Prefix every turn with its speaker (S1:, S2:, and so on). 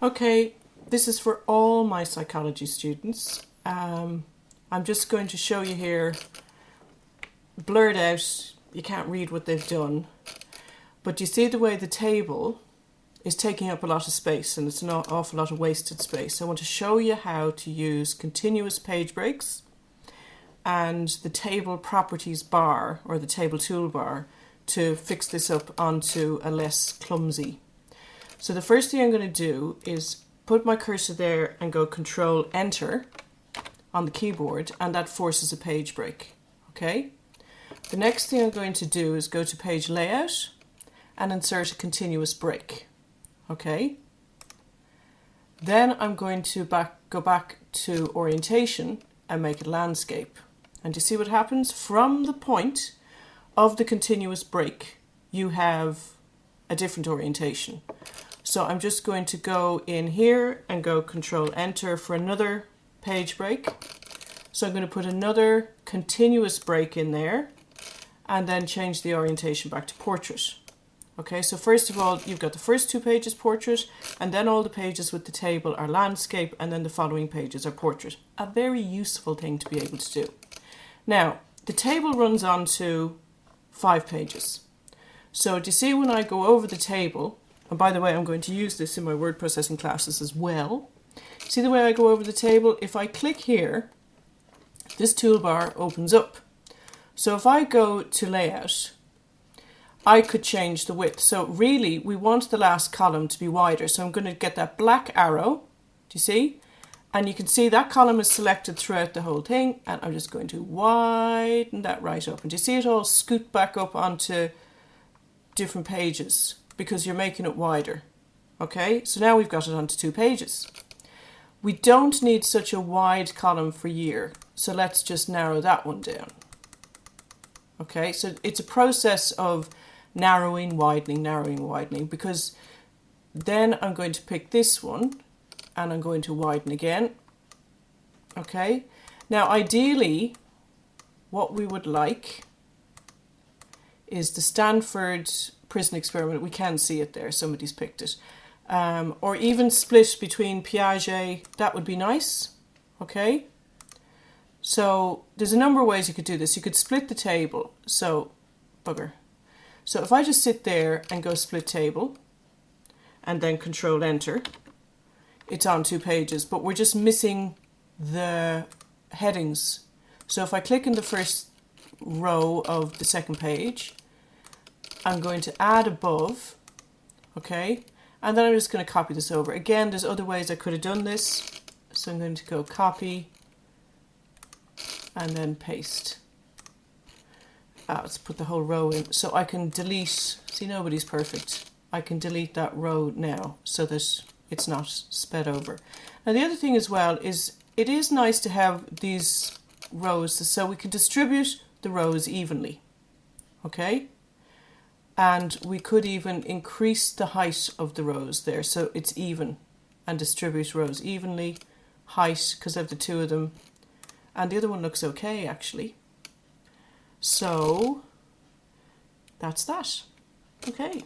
S1: Okay, this is for all my psychology students. I'm just going to show you here, blurred out, you can't read what they've done, but you see the way the table is taking up a lot of space and it's an awful lot of wasted space. I want to show you how to use continuous page breaks and the table properties bar or the table toolbar to fix this up onto a less clumsy. So the first thing I'm going to do is put my cursor there and go Control Enter on the keyboard, and that forces a page break. Okay. The next thing I'm going to do is go to Page Layout and insert a continuous break. Okay. Then I'm going to go back to Orientation and make it Landscape. And you see what happens? From the point of the continuous break, you have a different orientation. So I'm just going to go in here and go Control Enter for another page break. So I'm going to put another continuous break in there and then change the orientation back to portrait. Okay, so first of all, you've got the first two pages portrait, and then all the pages with the table are landscape, and then the following pages are portrait. A very useful thing to be able to do. Now, the table runs on to 5 pages. So do you see when I go over the table, and by the way, I'm going to use this in my word processing classes as well. See the way I go over the table? If I click here, this toolbar opens up. So if I go to Layout, I could change the width. So really, we want the last column to be wider. So I'm going to get that black arrow. Do you see? And you can see that column is selected throughout the whole thing. And I'm just going to widen that right up. And do you see it all scoot back up onto different pages because you're making it wider. Okay, so now we've got it onto 2 pages. We don't need such a wide column for year. So let's just narrow that one down. Okay, so it's a process of narrowing, widening, because then I'm going to pick this one and I'm going to widen again. Okay, now ideally what we would like is the Stanford Prison Experiment. We can see it there, somebody's picked it. Or even split between Piaget, that would be nice. Okay, so there's a number of ways you could do this. You could split the table, so bugger. So if I just sit there and go split table and then Control Enter, it's on 2 pages, but we're just missing the headings. So if I click in the first row of the second page, I'm going to add above, okay, and then I'm just going to copy this over. Again, there's other ways I could have done this. So I'm going to go copy and then paste. Let's put the whole row in. So I can delete, see, nobody's perfect. I can delete that row now so that it's not sped over. Now the other thing as well is it is nice to have these rows so we can distribute the rows evenly. Okay? And we could even increase the height of the rows there so it's even and distribute rows evenly. Height, because I have the 2 of them. And the other one looks okay actually. So that's that. Okay.